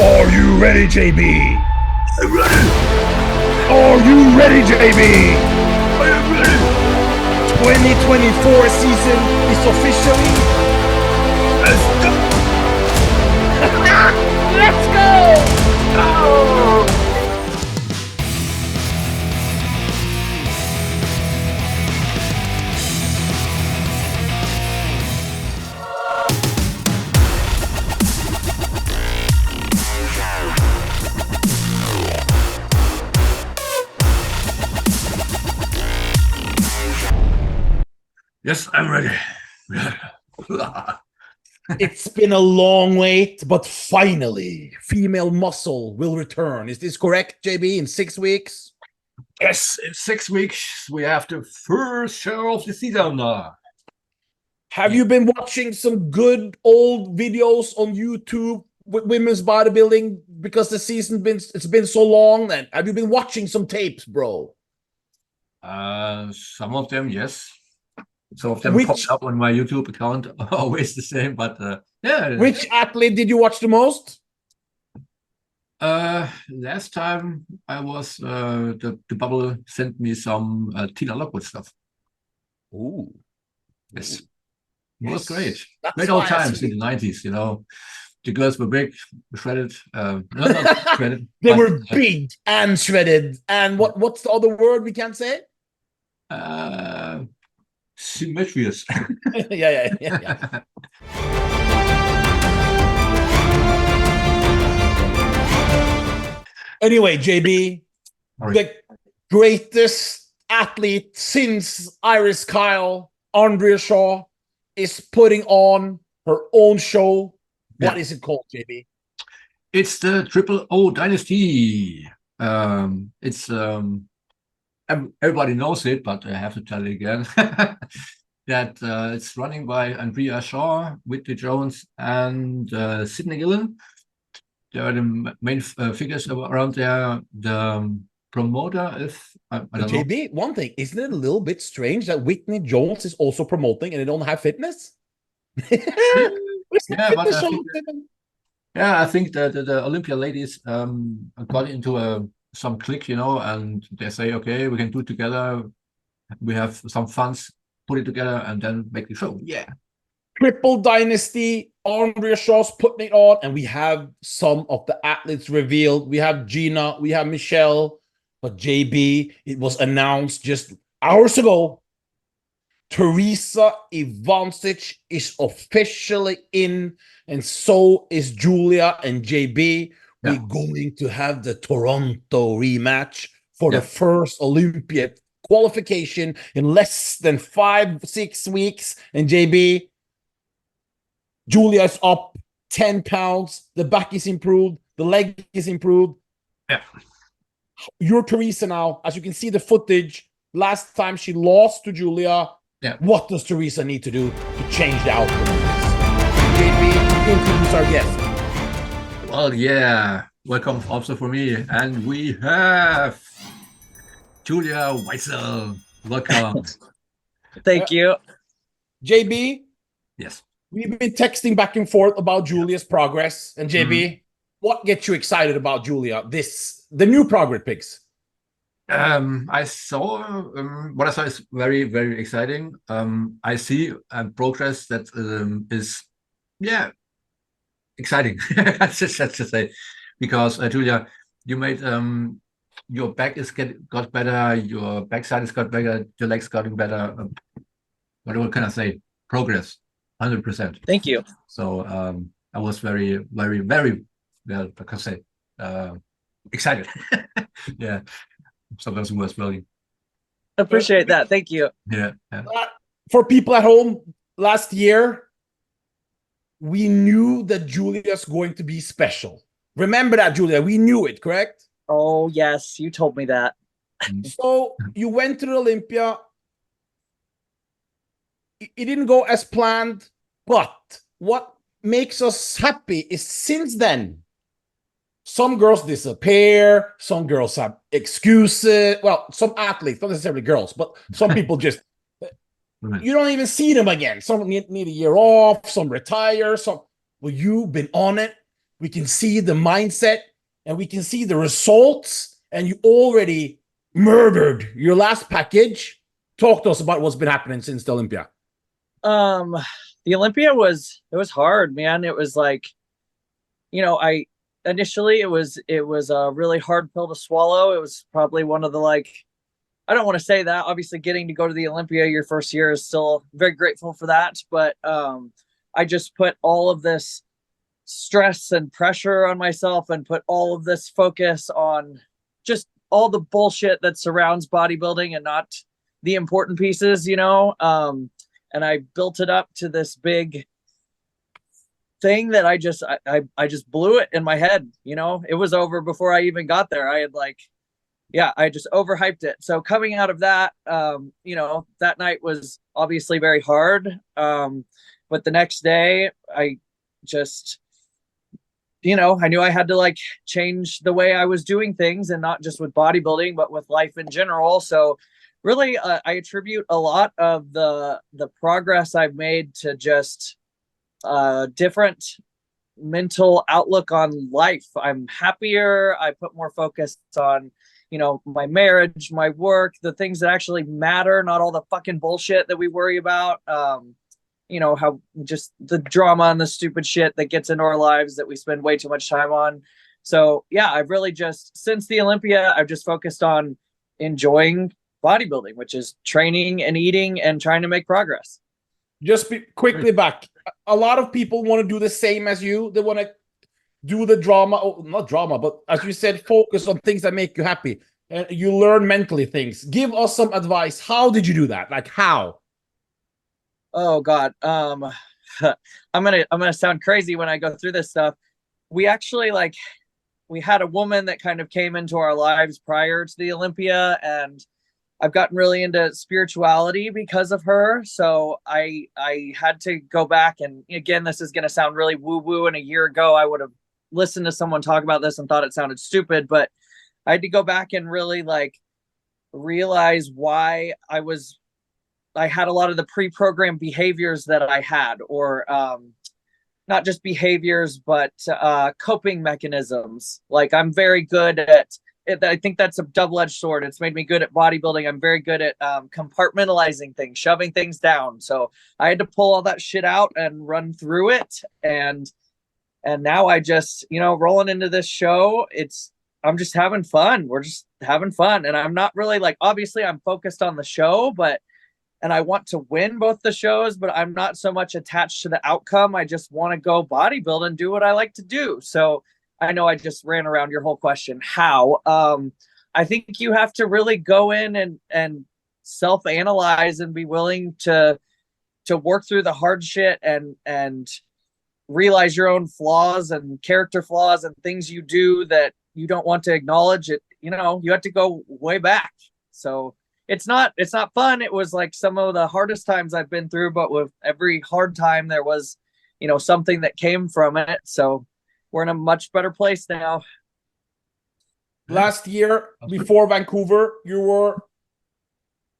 Are you ready, JB? I'm ready. Are you ready, JB? I am ready. 2024 season is officially... Let's go. Let's go! Oh. Yes, I'm ready. It's been a long wait, but finally, female muscle will return. Is this correct, JB? In 6 weeks? Yes, in 6 weeks, we have the first show of the season. Have you been watching some good old videos on YouTube with women's bodybuilding because the season it's been so long? And have you been watching some tapes, bro? Some of them, yes. Some of them popped up on my YouTube account. Always the same, but yeah. Which athlete did you watch the most? Last time I was the bubble sent me some Tina Lockwood stuff. Ooh, yes, it was great. That's great old times in the 90s. You know, the girls were big, shredded. No, not shredded. They were big and shredded. And what's the other word we can't say? Symmetrious. yeah. Anyway, JB, the greatest athlete since Iris Kyle, Andrea Shaw, is putting on her own show. What is it called, JB? It's the Triple O Dynasty. It's everybody knows it, but I have to tell it again. That it's running by Andrea Shaw, Whitney Jones, and Sydney Gillen. They are the main figures around there. The promoter, if I don't know. JB, one thing, isn't it a little bit strange that Whitney Jones is also promoting and they don't have fitness? I think that the Olympia ladies got into some clique, you know, and they say, okay, we can do it together. We have some funds, put it together, and then make the show. Yeah. Triple Dynasty, Andrea Shaw's putting it on, and we have some of the athletes revealed. We have Gina, we have Michelle, but JB, it was announced just hours ago. Theresa Ivancic is officially in, and so is Julia and JB. We're going to have the Toronto rematch for the first Olympiad qualification in less than 5-6 weeks. And JB, Julia is up 10 pounds. The back is improved. The leg is improved. Yeah. You're Theresa now. As you can see the footage, last time she lost to Julia. Yeah. What does Theresa need to do to change the outcome of this? JB, introduce our guest. Well, yeah. Welcome also for me. And we have Julia Whitesel. Welcome. Thank you. JB? Yes. We've been texting back and forth about Julia's progress. And JB, what gets you excited about Julia? The new progress pics. I saw what I saw is very, very exciting. I see progress that is, exciting. That's just to say, because Julia, you made your back got better, your backside has got better, your legs got better. What can I say? Progress. 100%. Thank you. So I was very, very, very, well, I can say, excited. Yeah, sometimes it was really. Appreciate that. Thank you. Yeah. For people at home, last year, we knew that Julia's going to be special. Remember that, Julia? We knew it, correct? Oh, yes. You told me that. So you went to the Olympia. It didn't go as planned, but what makes us happy is since then, some girls disappear, some girls have excuses. Well, some athletes, not necessarily girls, but some people just, you don't even see them again. Some need a year off, some retire, some, well, you've been on it. we can see the mindset, and we can see the results, and you already murdered your last package. Talk to us about what's been happening since the Olympia. The Olympia it was hard, man. It was like, you know, initially it was a really hard pill to swallow. It was probably one of the, like, I don't want to say that. Obviously, getting to go to the Olympia your first year is still very grateful for that. But I just put all of this stress and pressure on myself and put all of this focus on just all the bullshit that surrounds bodybuilding and not the important pieces, you know? And I built it up to this big thing that I just blew it in my head. You know, it was over before I even got there. I had I just overhyped it. So coming out of that, you know, that night was obviously very hard. But the next day I just, you know, I knew I had to like change the way I was doing things, and not just with bodybuilding, but with life in general. So really, I attribute a lot of the progress I've made to just different mental outlook on life. I'm happier. I put more focus on, you know, my marriage, my work, the things that actually matter, not all the fucking bullshit that we worry about. You know, how just the drama and the stupid shit that gets into our lives that we spend way too much time on. So yeah, I've really just, since the Olympia, I've just focused on enjoying bodybuilding, which is training and eating and trying to make progress. Just quickly back. A lot of people want to do the same as you. They want to do the drama, not drama, but as you said, focus on things that make you happy. And you learn mentally things. Give us some advice. How did you do that? Like how? Oh God. I'm gonna sound crazy when I go through this stuff. We actually we had a woman that kind of came into our lives prior to the Olympia, and I've gotten really into spirituality because of her. So I had to go back, and again, this is gonna sound really woo-woo, and a year ago I would have listened to someone talk about this and thought it sounded stupid, but I had to go back and really like realize why I had a lot of the pre-programmed behaviors that I had, or not just behaviors, but coping mechanisms. Like I'm very good at it. I think that's a double-edged sword. It's made me good at bodybuilding. I'm very good at compartmentalizing things, shoving things down. So I had to pull all that shit out and run through it. And now I just, you know, rolling into this show, I'm just having fun. We're just having fun. And I'm not really like, obviously I'm focused on the show, and I want to win both the shows, but I'm not so much attached to the outcome. I just want to go bodybuild and do what I like to do. So I know I just ran around your whole question. How? I think you have to really go in and self-analyze and be willing to work through the hard shit and realize your own flaws and character flaws and things you do that you don't want to acknowledge. It, you know, you have to go way back. So it's not fun. It was like some of the hardest times I've been through, but with every hard time there was, you know, something that came from it. So we're in a much better place now. Last year, before Vancouver, you were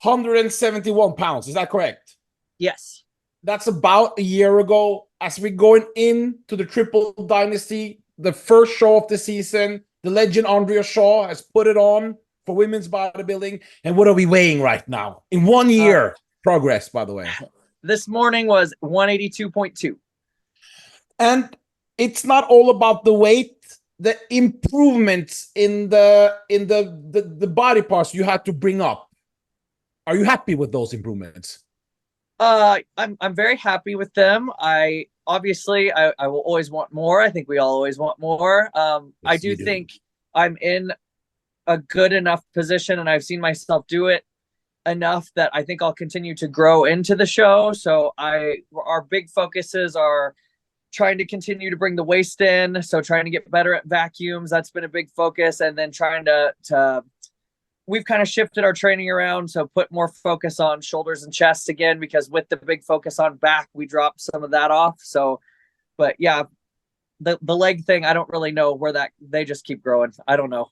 171 pounds. Is that correct? Yes. That's about a year ago. As we're going into the Triple Dynasty, the first show of the season, the legend Andrea Shaw has put it on for women's bodybuilding. And what are we weighing right now? In 1 year, progress, by the way. This morning was 182.2. And it's not all about the weight. The improvements in the body parts you had to bring up. Are you happy with those improvements? I'm very happy with them. I obviously will always want more. I think we all always want more. I do think I'm in a good enough position, and I've seen myself do it enough that I think I'll continue to grow into the show. So our big focuses are trying to continue to bring the waist in. So trying to get better at vacuums. That's been a big focus. And then trying to we've kind of shifted our training around. So put more focus on shoulders and chest again, because with the big focus on back, we dropped some of that off. So, but yeah, the leg thing, I don't really know where they just keep growing. I don't know.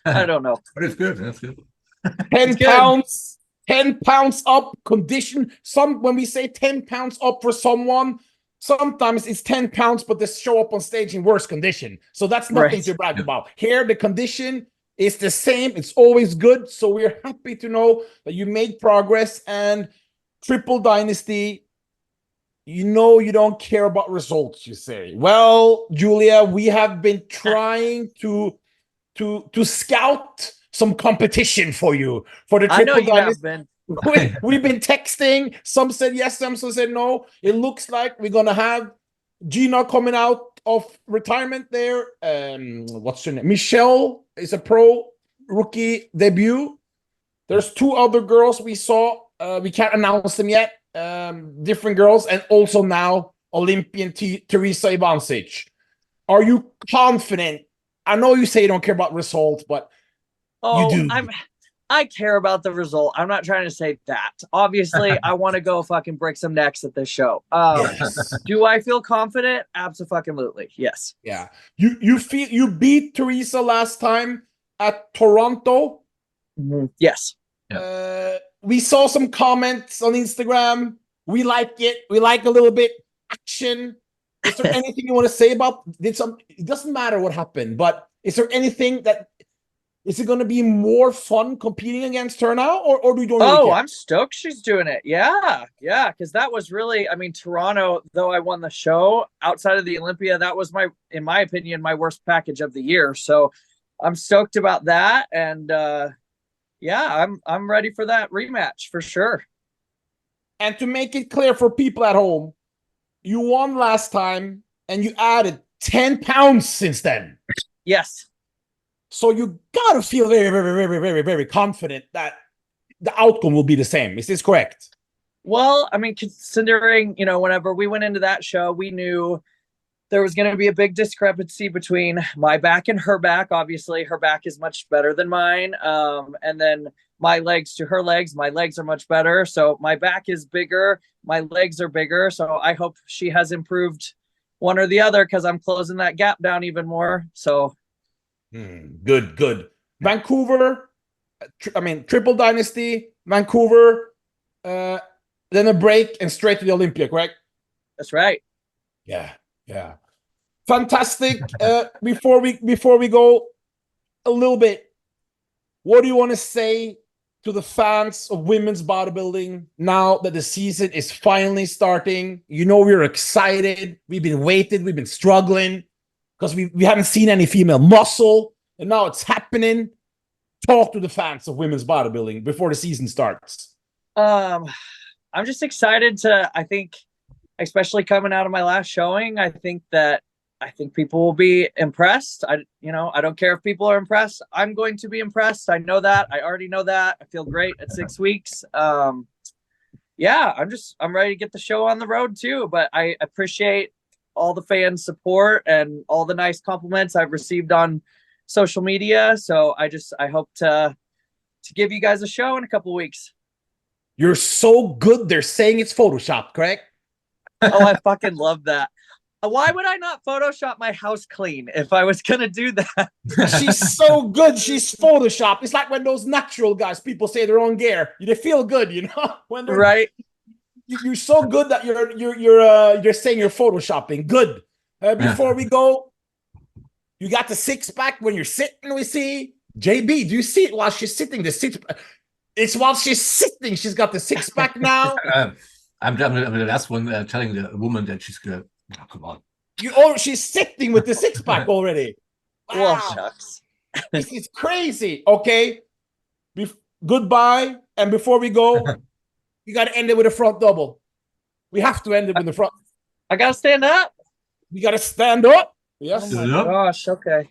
I don't know. But it's good. That's good. 10 pounds, 10 pounds up condition. When we say 10 pounds up for someone, sometimes it's 10 pounds, but they show up on stage in worse condition. So that's nothing to brag about. Here, the condition is the same. It's always good. So we're happy to know that you made progress. And Triple Dynasty, you know you don't care about results, you say. Well, Julia, we have been trying to scout some competition for you for the Triple Dynasty. We've been texting. Some said yes, some said no. It looks like we're gonna have Gina coming out of retirement there. What's her name? Michelle is a pro rookie debut. There's 2 other girls we saw. We can't announce them yet. Different girls, and also now Olympian Theresa Ivancic. Are you confident? I know you say you don't care about results, but you do. I care about the result. I'm not trying to say that. Obviously, I want to go fucking break some necks at this show. Yes. Do I feel confident? Absolutely. Yes. Yeah. You feel you beat Theresa last time at Toronto? Yes. We saw some comments on Instagram. We like it. We like a little bit action. Is there anything you want to say about it? Doesn't matter what happened, but is there anything that is it going to be more fun competing against her now, or do you don't really care? I'm stoked she's doing it. Yeah, because that was really, I mean, Toronto, though I won the show, outside of the Olympia, that was in my opinion, my worst package of the year. So I'm stoked about that. And yeah, I'm ready for that rematch for sure. And to make it clear for people at home, you won last time and you added 10 pounds since then. Yes. So you got to feel very, very, very, very, very confident that the outcome will be the same. Is this correct? Well, I mean, considering, whenever we went into that show, we knew there was going to be a big discrepancy between my back and her back. Obviously, her back is much better than mine. And then my legs to her legs, my legs are much better. So my back is bigger. My legs are bigger. So I hope she has improved one or the other because I'm closing that gap down even more. So good. Vancouver, Triple Dynasty, Vancouver, then a break and straight to the Olympia, correct? That's right. Yeah. Fantastic. Before we go a little bit, what do you want to say to the fans of women's bodybuilding now that the season is finally starting? We're excited. We've been waiting. We've been struggling because we haven't seen any female muscle, and now it's happening. Talk to the fans of women's bodybuilding before the season starts. I'm just excited I think, especially coming out of my last showing, I think people will be impressed. I don't care if people are impressed. I'm going to be impressed. I know that. I already know that. I feel great at 6 weeks. Yeah, I'm ready to get the show on the road too, but I appreciate all the fans' support and all the nice compliments I've received on social media. So I hope to give you guys a show in a couple of weeks. You're so good. They're saying it's Photoshop, correct? Oh, I fucking love that. Why would I not Photoshop my house clean if I was going to do that? She's so good. She's Photoshop. It's like when those natural guys, people say they're on gear. They feel good, when they're right. You're so good that you're saying you're Photoshopping. Good. Before we go, you got the 6-pack when you're sitting. We see JB. Do you see it while she's sitting? It's while she's sitting. She's got the 6-pack now. I'm the last one telling the woman that she's good. Oh, come on. She's sitting with the 6-pack already. Wow. Well, shucks. This is crazy. Okay. Goodbye. And before we go, you got to end it with a front double. We have to end it with the front. I got to stand up. You got to stand up. Yes. Oh my gosh. Okay.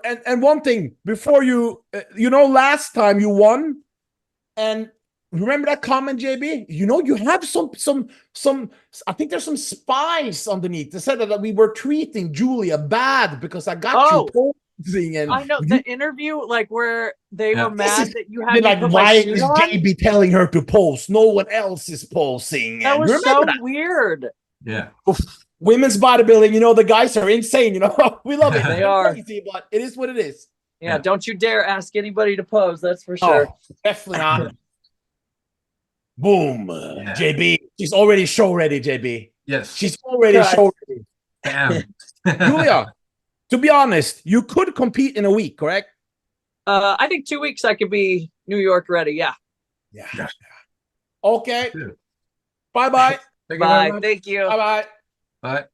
And one thing before last time you won, and remember that comment, JB? You have some. I think there's some spies underneath. They said that we were treating Julia bad because I got you posing. And I know the interview, like where they were mad that you had like, why is JB telling her to pose? No one else is posing. That was so weird. Yeah. Women's bodybuilding, the guys are insane. We love it. They are crazy, but it is what it is. Yeah. Don't you dare ask anybody to pose. That's for sure. Definitely not. Boom. JB. She's already show ready, JB. Yes. She's already Right. show ready. Damn. Julia, to be honest, you could compete in a week, correct? I think 2 weeks I could be New York ready. Yeah. Yeah. Yeah. Okay. Good. Bye-bye. Thank you very Bye. much. Thank you. Bye-bye. Bye.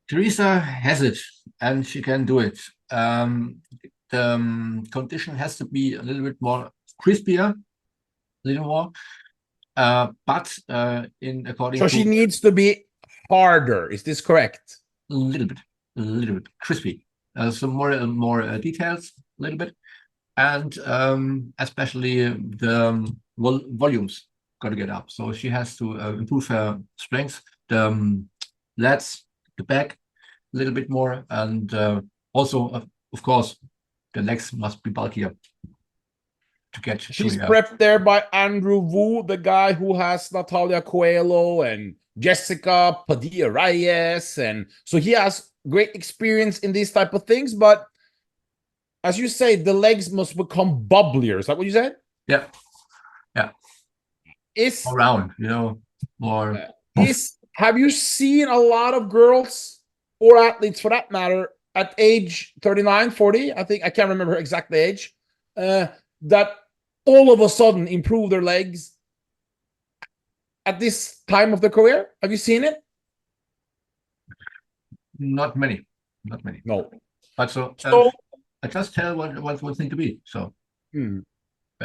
Theresa has it, and she can do it. The condition has to be a little bit more crispier, a little more. But in according So to she needs to be harder. Is this correct? a little bit crispy. Some more details, a little bit, and especially the volumes got to get up. So she has to improve her strength, the lats, the back, a little bit more, and also, of course, the legs must be bulkier to get She's to prepped there by Andrew Wu, the guy who has Natalia Coelho and Jessica Padilla Reyes, and so he has great experience in these type of things. But as you say, the legs must become bubblier. Is that what you said? yeah, Is more round, you know, more. have you seen a lot of girls or athletes for that matter at age 39, 40? I think I can't remember her exact age. That all of a sudden improve their legs at this time of their career? Have you seen it? Not many. No. But so I just tell what need to be. So yeah.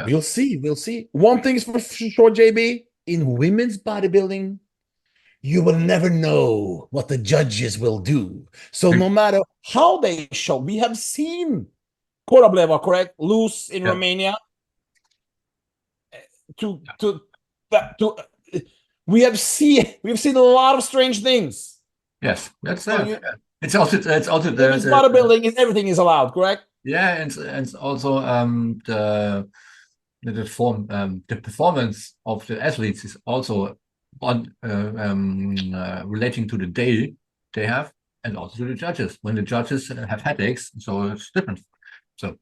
We'll see. We'll see. One thing's for sure, JB, in women's bodybuilding, you will never know what the judges will do. So no matter how they show, we have seen Korableva, correct? Loose in Romania. We have seen a lot of strange things. Yes, that's it's also women's bodybuilding is everything is allowed, correct? Yeah, and also the performance of the athletes is also on relating to the day they have, and also to the judges. When the judges have headaches, so it's different. So.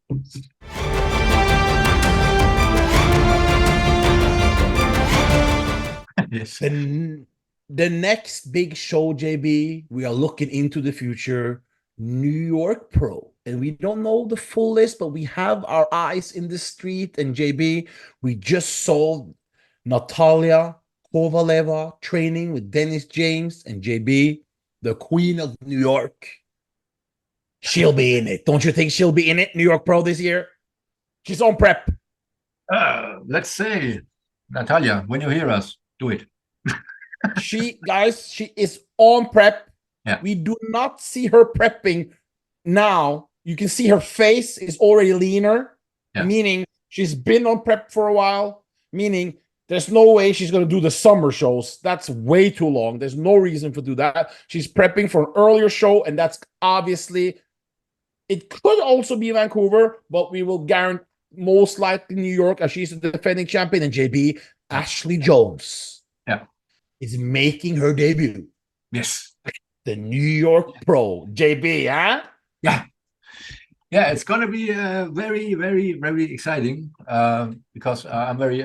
Yes. The next big show, JB, we are looking into the future, New York Pro. And we don't know the full list, but we have our eyes in the street. And JB, we just saw Natalia Kovaleva training with Dennis James, and JB, the Queen of New York. She'll be in it. Don't you think she'll be in it, New York Pro this year? She's on prep. Let's say, Natalia, when you hear us, do it. She is on prep. Yeah. We do not see her prepping now. You can see her face is already leaner, meaning she's been on prep for a while, meaning there's no way she's going to do the summer shows. That's way too long. There's no reason to do that. She's prepping for an earlier show, and that's obviously, it could also be Vancouver, but we will guarantee most likely New York, as she's the defending champion. And JB, Ashley Jones is making her debut. Yes. The New York Pro. JB, huh? Yeah. Yeah, it's going to be very, very, very exciting because I'm very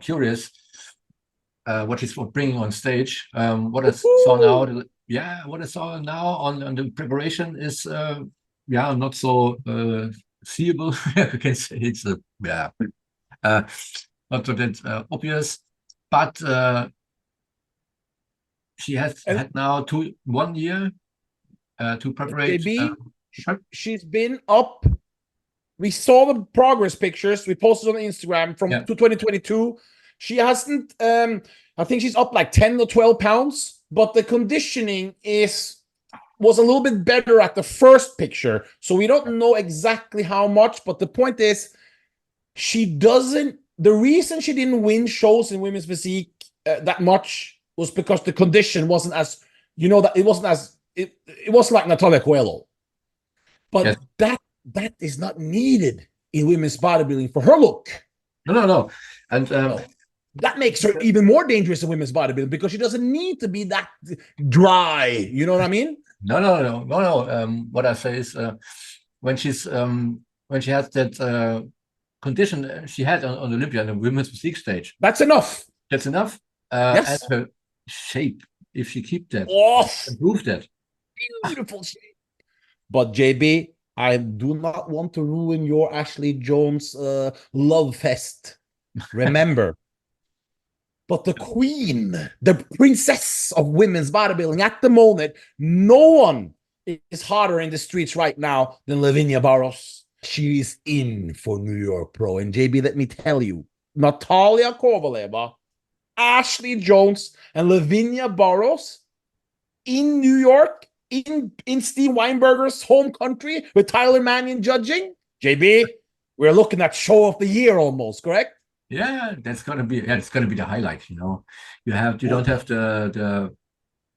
curious what she's bringing on stage. What I saw now, what I saw now on the preparation is, not so seeable. I can say it's not so that obvious, but she has had now 1 year to prepare. JB, she's been up. We saw the progress pictures we posted on Instagram from 2022. She hasn't, I think she's up like 10 or 12 pounds, but the conditioning was a little bit better at the first picture. So we don't know exactly how much, but the point is, the reason she didn't win shows in women's physique that much was because the condition wasn't as, that it wasn't like Natalia Coelho. But that is not needed in women's bodybuilding for her look. No. And that makes her even more dangerous in women's bodybuilding because she doesn't need to be that dry. You know what I mean? No. What I say is when she has that condition she had on Olympia on the women's physique stage. That's enough. That's enough. Yes. And her shape, if she keep that, Oh, improve that. beautiful shape. But JB, I do not want to ruin your Ashley Jones love fest. Remember, but the queen, the princess of women's bodybuilding at the moment, no one is hotter in the streets right now than Lavinia Barros. She is in for New York Pro. And JB, let me tell you, Natalia Kovaleva, Ashley Jones, and Lavinia Barros in New York, in Steve Weinberger's home country with Tyler Mannion judging. JB, we're looking at show of the year almost, correct? Yeah, it's gonna be the highlight. You know, you don't have the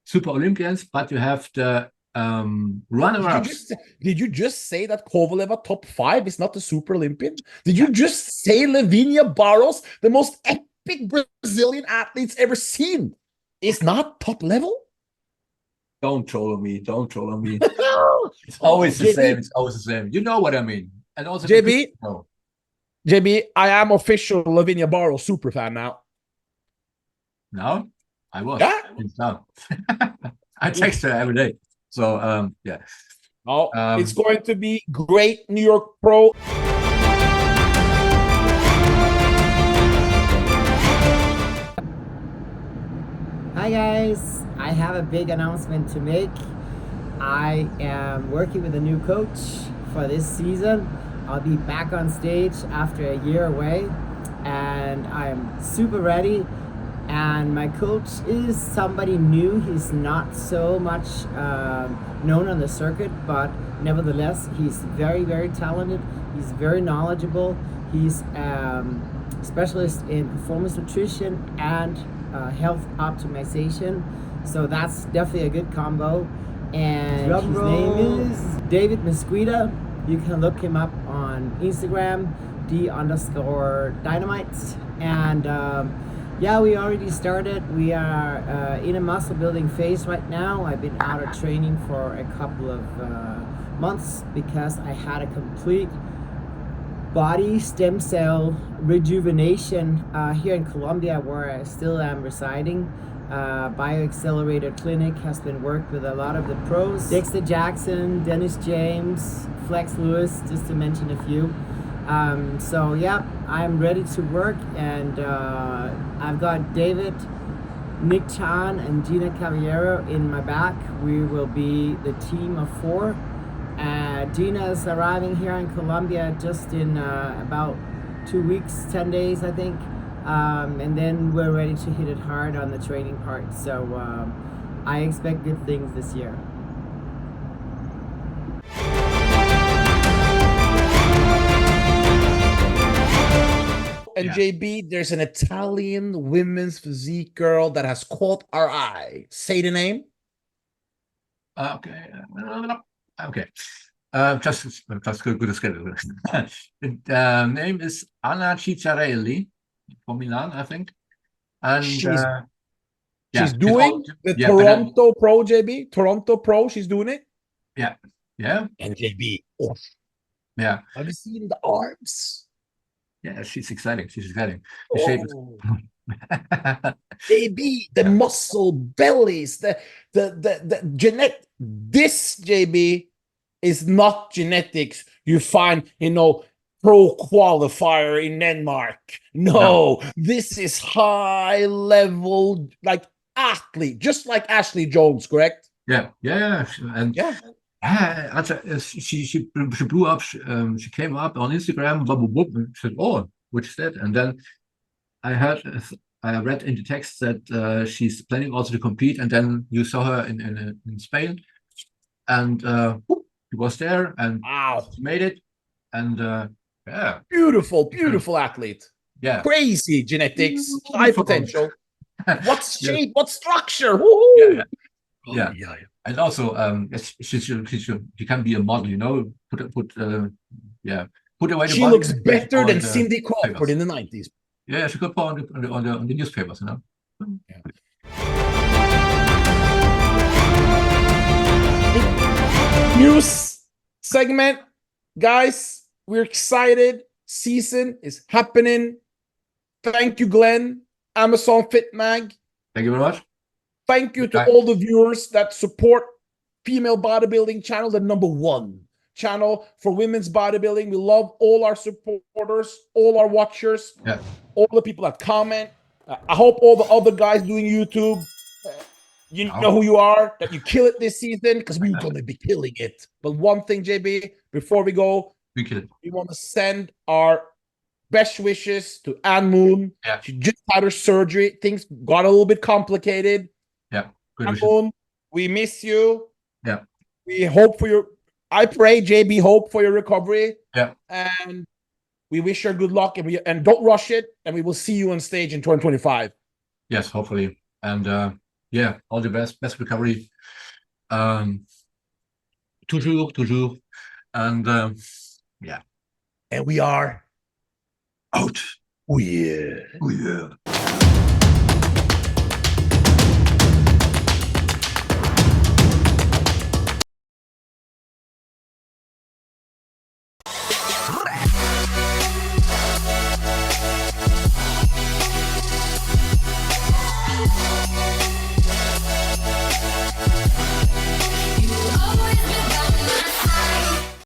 Super Olympians, but you have the runner-ups. Did you just say that Kovaleva top 5 is not the Super Olympian? Did you just say Lavinia Barros, the most epic Brazilian athletes ever seen, is not top level? Don't troll on me. Don't troll on me. It's always the same. It's always the same. You know what I mean. And also, JB, I am official Lavinia Barros super fan now. No, I was. Yeah. No. I text her every day. So yeah. Oh, it's going to be great, New York Pro. Hi guys, I have a big announcement to make. I am working with a new coach for this season. I'll be back on stage after a year away, and I'm super ready. And my coach is somebody new. He's not so much known on the circuit, but nevertheless, he's very, very talented. He's very knowledgeable. He's a specialist in performance nutrition and health optimization. So that's definitely a good combo. And his name is David Mesquita. You can look him up on Instagram, D_Dynamite. And yeah, we already started. We are in a muscle building phase right now. I've been out of training for a couple of months because I had a complete body stem cell rejuvenation here in Colombia, where I still am residing. Bioaccelerator Clinic has been worked with a lot of the pros. Dexter Jackson, Dennis James, Flex Lewis, just to mention a few. So yeah, I'm ready to work, and I've got David, Nick Chan, and Gina Caballero in my back. We will be the team of 4. Gina is arriving here in Colombia just in about 2 weeks, 10 days, I think. And then we're ready to hit it hard on the training part. So I expect good things this year. And Yeah. JB, there's an Italian women's physique girl that has caught our eye. Say the name. Okay. Okay. Just good to schedule. The name is Anna Cicerelli from Milan, I think. And She's doing the Toronto Pro, JB. Toronto Pro, she's doing it. Yeah. And JB, oh, Yeah. have you seen the arms? Yeah, she's exciting. The shape is JB, the muscle bellies, the genetic. This JB is not genetics you find, pro qualifier in Denmark. No, this is high level, like athlete, just like Ashley Jones, correct? Yeah. And she blew up. She came up on Instagram. Blah, blah, blah, and said, "Oh, what's that?" And then I read in the text that she's planning also to compete. And then you saw her in Spain, and she was there, and wow, she made it. And yeah, beautiful athlete. Yeah, crazy genetics, high potential. What shape? What structure? Yeah. And also, she can be a model, put away the She body. looks better than Cindy Crawford in the 90s. Yeah, she could put on the newspapers, Yeah. News segment, guys. We're excited. season is happening. Thank you, Glenn, Amazon Fit Mag. Thank you very much. Thank you to Bye. all the viewers that support Female Bodybuilding Channel, the #1 channel for women's bodybuilding. We love all our supporters, all our watchers, Yeah. all the people that comment. I hope all the other guys doing YouTube, you know who you are, that you kill it this season, because we're going to be killing it. But one thing, JB, before we go, We kill it. we want to send our best wishes to Ann Moon. Yeah. She just had her surgery. Things got a little bit complicated. Yeah. Good Ann wishes. Moon, we miss you. Yeah. We hope for your, I pray, JB, hope for your recovery. Yeah. And we wish her good luck, and don't rush it. And we will see you on stage in 2025. Yes, hopefully. And yeah, all the best recovery. Toujours. And yeah. And we are Out. oh yeah. Oh yeah.